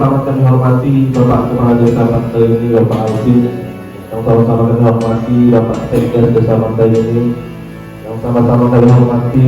sama-sama kami hormati Bapak Kepala Desa Pantai ini, Bapak Alvin, yang sama-sama kami hormati Bapak Sekdes Desa Pantai ini, yang sama-sama kami hormati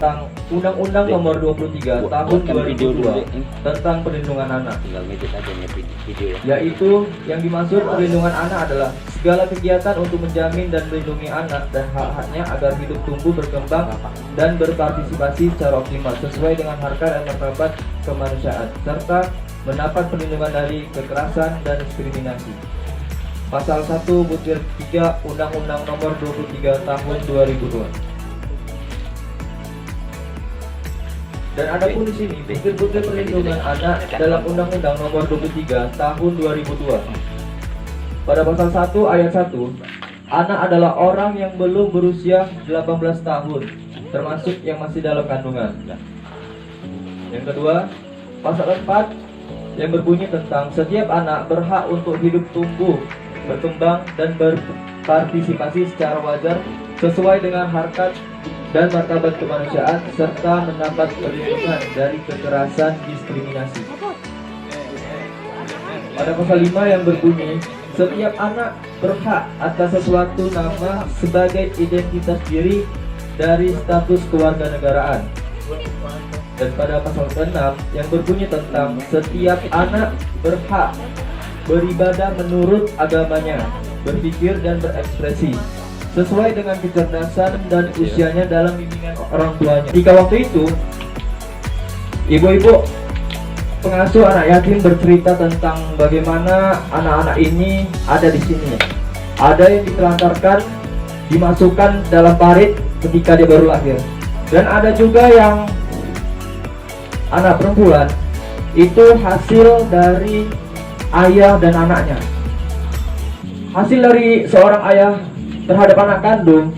tentang Undang-Undang Nomor 23 Tahun 2002 tentang Perlindungan Anak, yaitu yang dimaksud perlindungan anak adalah segala kegiatan untuk menjamin dan melindungi anak dan hak-haknya agar hidup, tumbuh, berkembang, dan berpartisipasi secara optimal sesuai dengan harkat dan martabat kemanusiaan, serta mendapat perlindungan dari kekerasan dan diskriminasi. Pasal 1 butir 3 Undang-Undang Nomor 23 Tahun 2002. Dan ada pun di sini butir-butir perlindungan anak dalam Undang-Undang Nomor 23 Tahun 2002. Pada pasal 1 ayat 1, anak adalah orang yang belum berusia 18 tahun, termasuk yang masih dalam kandungan. Yang kedua, pasal 4 yang berbunyi tentang setiap anak berhak untuk hidup, tumbuh, berkembang, dan berpartisipasi secara wajar sesuai dengan harkat dan martabat kemanusiaan serta mendapat perlindungan dari kekerasan diskriminasi. Pada pasal 5 yang berbunyi setiap anak berhak atas sesuatu nama sebagai identitas diri dari status kewarganegaraan. Dan pada pasal 6 yang berbunyi tentang setiap anak berhak beribadah menurut agamanya, berpikir dan berekspresi sesuai dengan kecerdasan dan usianya dalam bimbingan orang tuanya. Jika waktu itu ibu-ibu pengasuh anak yatim bercerita tentang bagaimana anak-anak ini ada di sini, ada yang ditelantarkan, dimasukkan dalam parit ketika dia baru lahir, dan ada juga yang anak perempuan itu hasil dari ayah dan anaknya, hasil dari seorang ayah terhadap anak kandung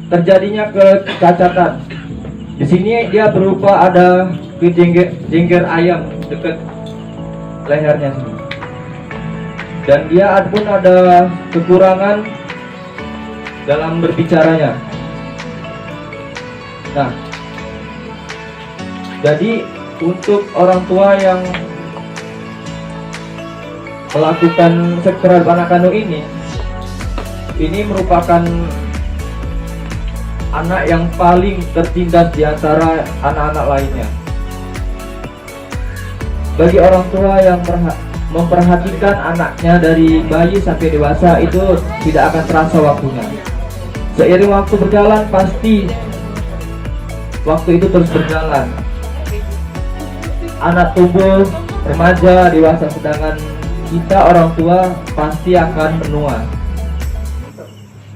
terjadinya kecacatan. Di sini dia berupa ada jengger ayam dekat lehernya sini, dan dia pun ada kekurangan dalam berbicaranya. Nah, jadi untuk orang tua yang melakukan seks terhadap anak kandung ini merupakan anak yang paling tertindas di antara anak-anak lainnya. Bagi orang tua yang memperhatikan anaknya dari bayi sampai dewasa itu tidak akan terasa waktunya. Seiring waktu berjalan, pasti waktu itu terus berjalan. Anak tumbuh, remaja, dewasa, sedangkan kita orang tua pasti akan menua.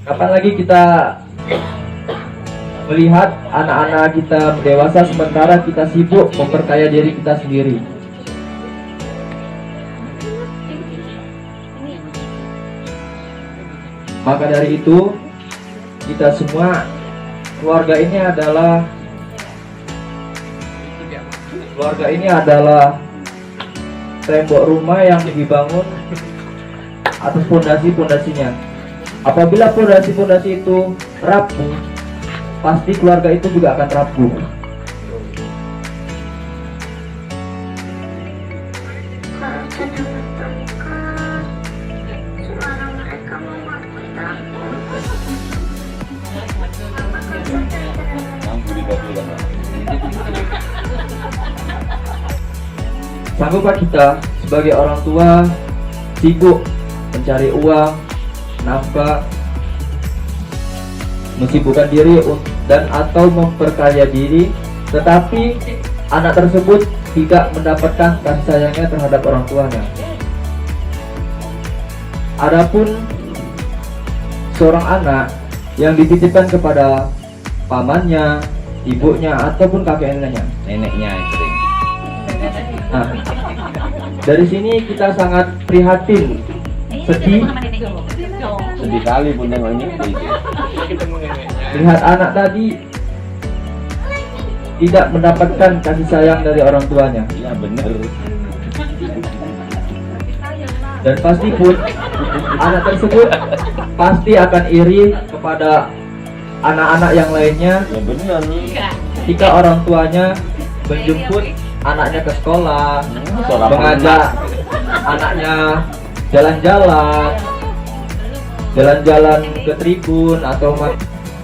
Kapan lagi kita melihat anak-anak kita dewasa sementara kita sibuk memperkaya diri kita sendiri? Maka dari itu, kita semua keluarga ini adalah tembok rumah yang dibangun atas pondasi-pondasinya. Apabila pondasi-pondasi itu rapuh, pasti keluarga itu juga akan rapuh. Kalau sedang bertengkar, suara mereka memakai takut. Sanggupkah kita sebagai orang tua sibuk mencari uang, nafkah, mensibukkan diri dan atau memperkaya diri, tetapi anak tersebut tidak mendapatkan kasih sayangnya terhadap orang tuanya? Adapun seorang anak yang dititipkan kepada pamannya, ibunya, ataupun kakek neneknya yang sering. Nah, dari sini kita sangat prihatin, sedih kali pun tengok ini. lihat anak tadi tidak mendapatkan kasih sayang dari orang tuanya. Iya bener. Dan pasti pun anak tersebut pasti akan iri kepada anak-anak yang lainnya Ya bener. ketika orang tuanya menjemput anaknya ke sekolah, Seorang mengajak anaknya jalan-jalan ke tribun atau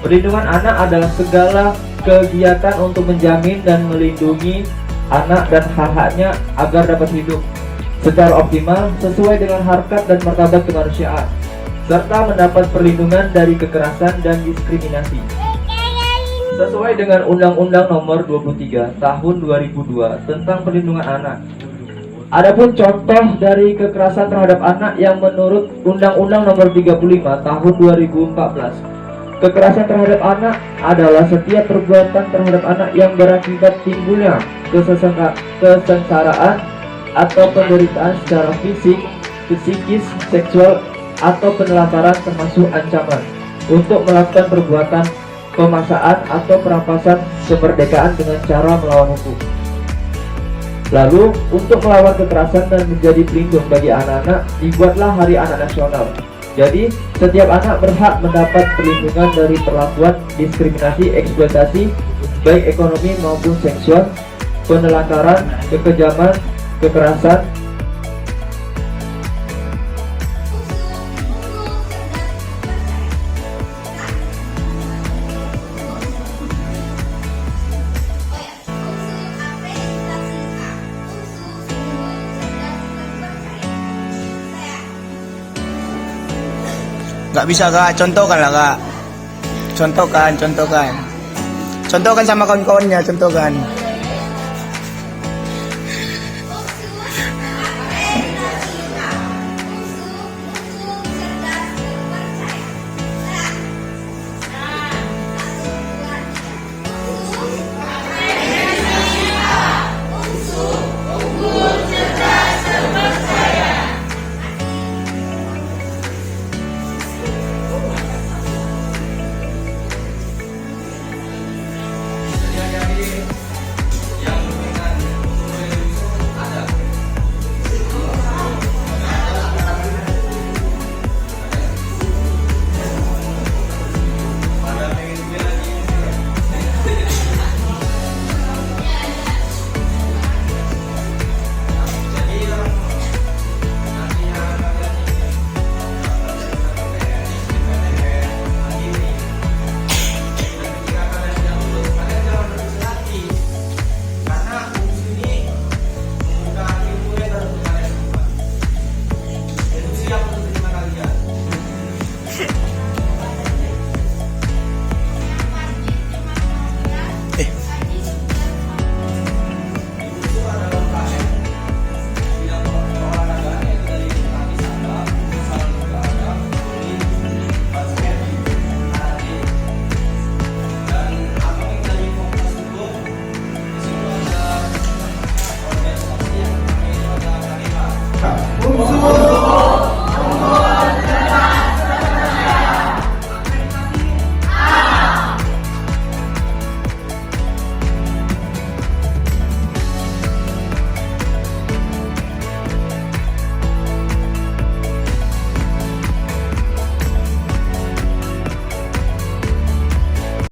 perlindungan anak adalah segala kegiatan untuk menjamin dan melindungi anak dan hak-haknya agar dapat hidup secara optimal sesuai dengan harkat dan martabat kemanusiaan, serta mendapat perlindungan dari kekerasan dan diskriminasi sesuai dengan Undang-Undang Nomor 23 Tahun 2002 tentang Perlindungan Anak. Adapun contoh dari kekerasan terhadap anak yang menurut Undang-Undang Nomor 35 Tahun 2014, kekerasan terhadap anak adalah setiap perbuatan terhadap anak yang berakibat timbulnya kesengsaraan atau penderitaan secara fisik, psikis, seksual, atau penelantaran termasuk ancaman untuk melakukan perbuatan pemaksaan atau perampasan kemerdekaan dengan cara melawan hukum. Lalu, untuk melawan kekerasan dan menjadi pelindung bagi anak-anak, dibuatlah Hari Anak Nasional. Jadi, setiap anak berhak mendapat perlindungan dari perlakuan diskriminasi, eksploitasi, baik ekonomi maupun seksual, penelantaran, kekejaman, kekerasan, Gak bisa kak, contohkan lah kak. Contohkan sama kawan-kawannya, contohkan.